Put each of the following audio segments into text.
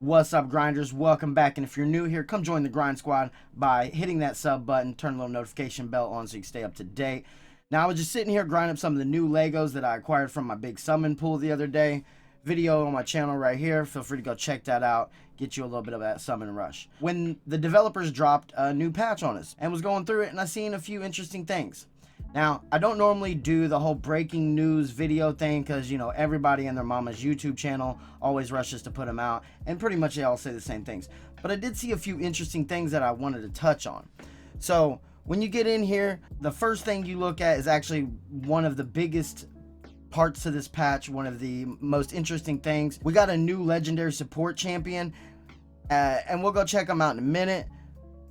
What's up, grinders? Welcome back. And if you're new here, come join the grind squad by hitting that sub button, turn the little notification bell on so you can stay up to date. Now, I was just sitting here grinding up some of the new Legos that I acquired from my big summon pool the other day. Video on my channel right here. Feel free to go check that out. Get you a little bit of that summon rush. When the developers dropped a new patch on us and was going through it, and I seen a few interesting things. Now, I don't normally do the whole breaking news video thing because, everybody and their mama's YouTube channel always rushes to put them out, and pretty much they all say the same things. But I did see a few interesting things that I wanted to touch on. So, when you get in here, the first thing you look at is actually one of the biggest parts to this patch, one of the most interesting things. We got a new legendary support champion, and we'll go check them out in a minute.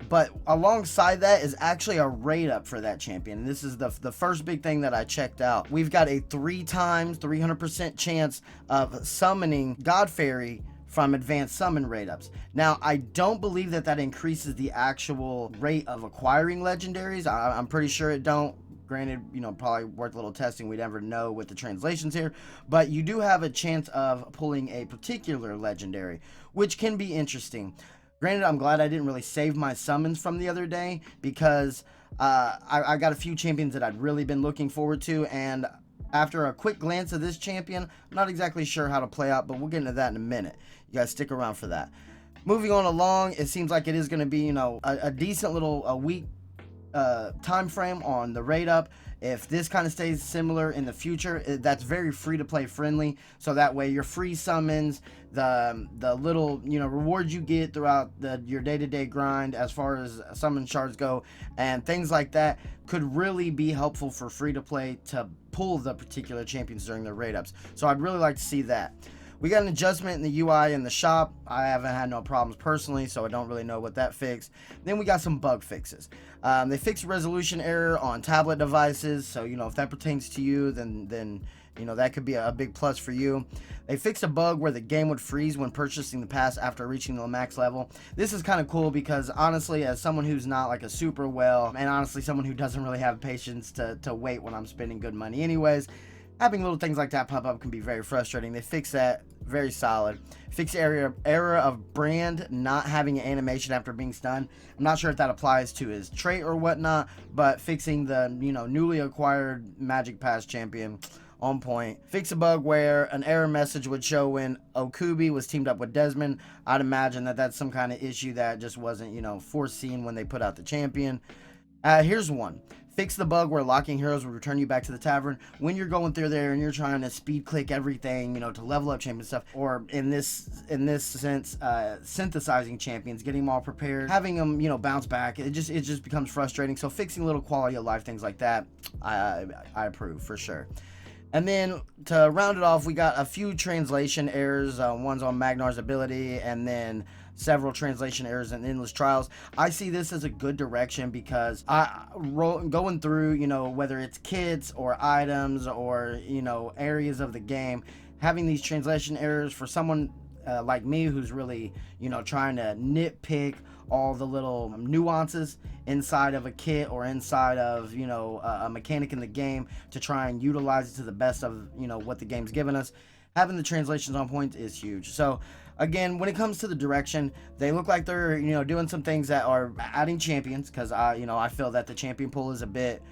But alongside that is actually a rate up for that champion. This is the first big thing that I checked out. We've got a 300% chance of summoning GodFery from advanced summon rate ups. Now, I don't believe that increases the actual rate of acquiring legendaries. I'm pretty sure it don't. Granted, probably worth a little testing. We never know with the translations here. But you do have a chance of pulling a particular legendary, which can be interesting. Granted, I'm glad I didn't really save my summons from the other day because I got a few champions that I'd really been looking forward to, and after a quick glance of this champion, I'm not exactly sure how to play out, but we'll get into that in a minute. You guys stick around for that. Moving on along, it seems like it is going to be, a decent little week time frame on the rate up. If this kind of stays similar in the future, that's very free to play friendly, so that way your free summons, the little rewards you get throughout your day-to-day grind as far as summon shards go and things like that could really be helpful for free to play to pull the particular champions during the rate ups. So I'd really like to see that. We got an adjustment in the UI in the shop. I haven't had no problems personally, so I don't really know what that fixed. Then we got some bug fixes. They fixed resolution error on tablet devices, so if that pertains to you, then that could be a big plus for you. They fixed a bug where the game would freeze when purchasing the pass after reaching the max level. This is kind of cool because honestly, as someone who's not like a super well, and honestly someone who doesn't really have patience to wait when I'm spending good money anyways, having little things like that pop up can be very frustrating. They fixed that, very solid. Fixed error of Brand not having an animation after being stunned. I'm not sure if that applies to his trait or whatnot, but fixing the newly acquired Magic Pass champion, on point. Fix a bug where an error message would show when Okubi was teamed up with Desmond. I'd imagine that's some kind of issue that just wasn't foreseen when they put out the champion. Here's one. Fix the bug where locking heroes will return you back to the tavern when you're going through there and you're trying to speed click everything, to level up champion stuff, or in this sense, synthesizing champions, getting them all prepared, having them, bounce back. It just becomes frustrating. So fixing little quality of life things like that, I approve for sure. And then to round it off, we got a few translation errors. One's on Magnar's ability, and then several translation errors in Endless Trials. I see this as a good direction because going through, whether it's kits or items or, areas of the game, having these translation errors for someone like me who's really, trying to nitpick all the little nuances inside of a kit or inside of a mechanic in the game to try and utilize it to the best of what the game's given us. Having the translations on point is huge. So again, when it comes to the direction, they look like they're doing some things that are adding champions, because I feel that the champion pool is a bit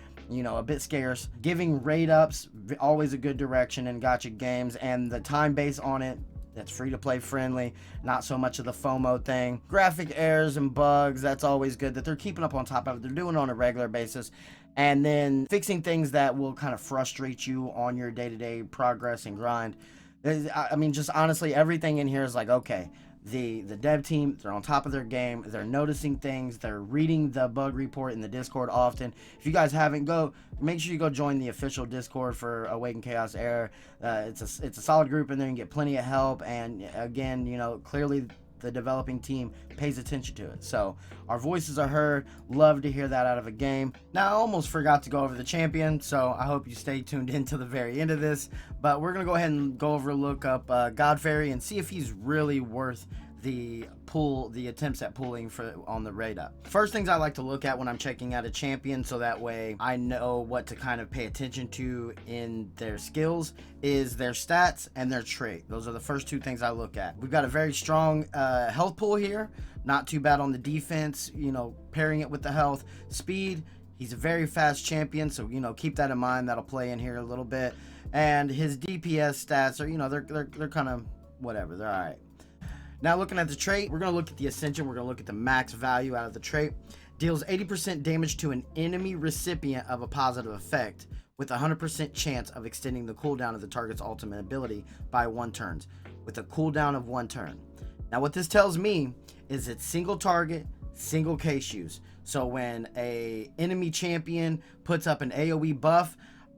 scarce. Giving rate ups, always a good direction in gacha games, and the time base on it, that's free to play friendly, not so much of the FOMO thing. Graphic errors and bugs, that's always good that they're keeping up on top of it. They're doing it on a regular basis. And then fixing things that will kind of frustrate you on your day-to-day progress and grind. I mean, just honestly, everything in here is like, okay, the dev team, they're on top of their game, they're noticing things, they're reading the bug report in the Discord often. If you guys haven't, make sure you go join the official Discord for Awaken Chaos Era. It's a solid group in there. You can get plenty of help, and again, clearly the developing team pays attention to it, so our voices are heard. Love to hear that out of a game. Now, I almost forgot to go over the champion, so I hope you stay tuned in to the very end of this, but we're gonna go ahead and look up GodFery and see if he's really worth the attempts at pulling for on the rate up. First things I like to look at when I'm checking out a champion, so that way I know what to kind of pay attention to in their skills, is their stats and their trait. Those are the first two things I look at. We've got a very strong health pool here, not too bad on the defense, pairing it with the health. Speed, he's a very fast champion, so keep that in mind. That'll play in here a little bit. And his DPS stats are they're kind of whatever, they're all right. Now looking at the trait, we're going to look at the Ascension. We're going to look at the max value out of the trait. Deals 80% damage to an enemy recipient of a positive effect with a 100% chance of extending the cooldown of the target's ultimate ability by 1 turn, with a cooldown of 1 turn. Now what this tells me is it's single target, single case use. So when a enemy champion puts up an AoE buff,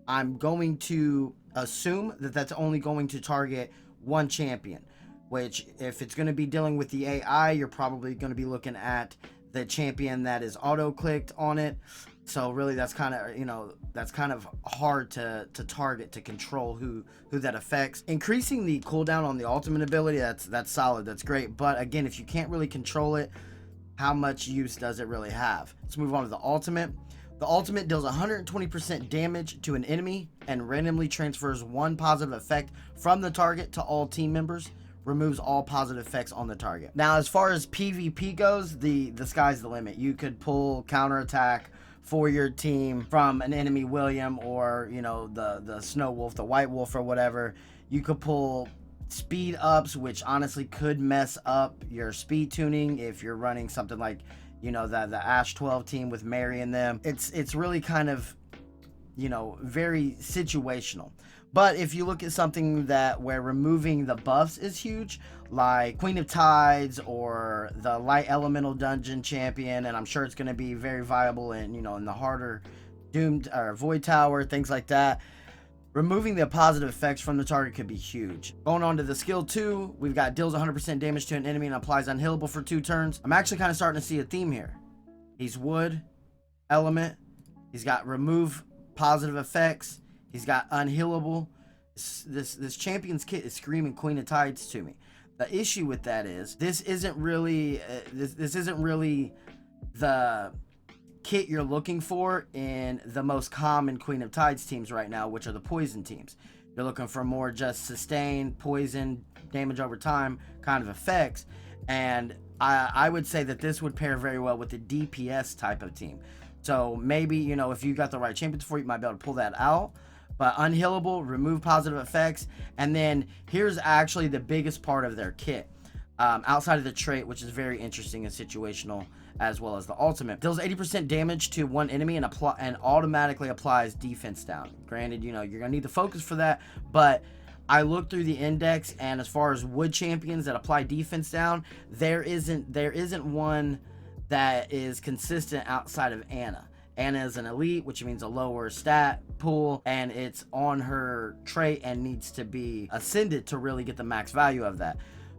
I'm going to assume that that's only going to target one champion. Which, if it's going to be dealing with the AI, you're probably going to be looking at the champion that is auto-clicked on it. So really, that's kind of hard to target, to control who that affects. Increasing the cooldown on the ultimate ability, that's solid, that's great. But again, if you can't really control it, how much use does it really have? Let's move on to the ultimate. The ultimate deals 120% damage to an enemy and randomly transfers 1 positive effect from the target to all team members. Removes all positive effects on the target. Now, as far as PvP goes, the sky's the limit. You could pull counterattack for your team from an enemy William, or the Snow Wolf, the White Wolf, or whatever. You could pull speed ups, which honestly could mess up your speed tuning if you're running something like the Ash 12 team with Mary and them. It's really kind of very situational. But if you look at something where removing the buffs is huge, like Queen of Tides or the Light Elemental Dungeon Champion, and I'm sure it's going to be very viable in the harder Doomed or Void Tower, things like that. Removing the positive effects from the target could be huge. Going on to the skill 2, we've got deals 100% damage to an enemy and applies unhealable for 2 turns. I'm actually kind of starting to see a theme here. He's wood, element. He's got remove positive effects. He's got unhealable. This champion's kit is screaming Queen of Tides to me. The issue with that is this isn't really the kit you're looking for in the most common Queen of Tides teams right now, which are the poison teams. You're looking for more just sustain, poison, damage over time kind of effects. And I would say that this would pair very well with the DPS type of team. So maybe, if you got the right champions for it, you might be able to pull that out. But unhealable, remove positive effects. And then here's actually the biggest part of their kit. Outside of the trait, which is very interesting and situational, as well as the ultimate. Deals 80% damage to one enemy and automatically applies defense down. Granted, you're going to need the focus for that. But I looked through the index, and as far as wood champions that apply defense down, there isn't one that is consistent outside of Anna. Anna is an elite, which means a lower stat pool, and it's on her trait and needs to be ascended to really get the max value of that.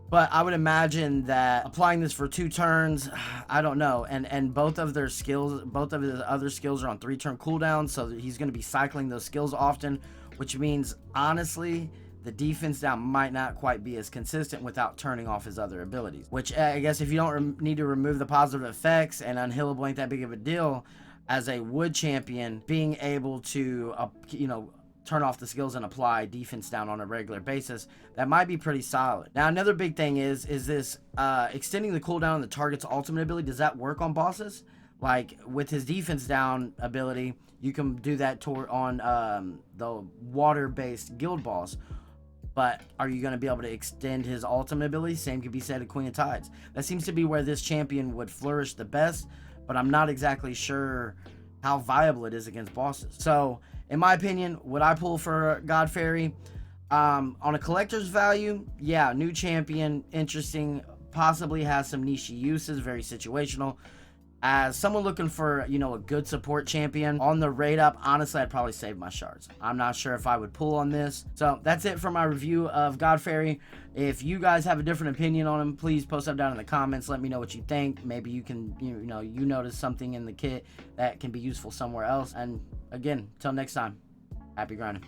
But I would imagine that applying this for 2 turns, I don't know. And both of their skills, both of his other skills are on 3-turn cooldowns, so he's going to be cycling those skills often, which means, honestly, the defense down might not quite be as consistent without turning off his other abilities. Which, I guess, if you don't need to remove the positive effects and unhealable ain't that big of a deal, as a wood champion, being able to, turn off the skills and apply defense down on a regular basis, that might be pretty solid. Now, another big thing is this extending the cooldown on the target's ultimate ability. Does that work on bosses? Like, with his defense down ability, you can do that on the water-based guild boss. But are you going to be able to extend his ultimate ability? Same could be said of Queen of Tides. That seems to be where this champion would flourish the best, but I'm not exactly sure how viable it is against bosses. So, in my opinion, would I pull for GodFery? On a collector's value, yeah, new champion, interesting, possibly has some niche uses, very situational. As someone looking for, a good support champion on the rate up, honestly, I'd probably save my shards. I'm not sure if I would pull on this. So that's it for my review of GodFery. If you guys have a different opinion on him, please post up down in the comments. Let me know what you think. Maybe you can, you notice something in the kit that can be useful somewhere else. And again, until next time, happy grinding.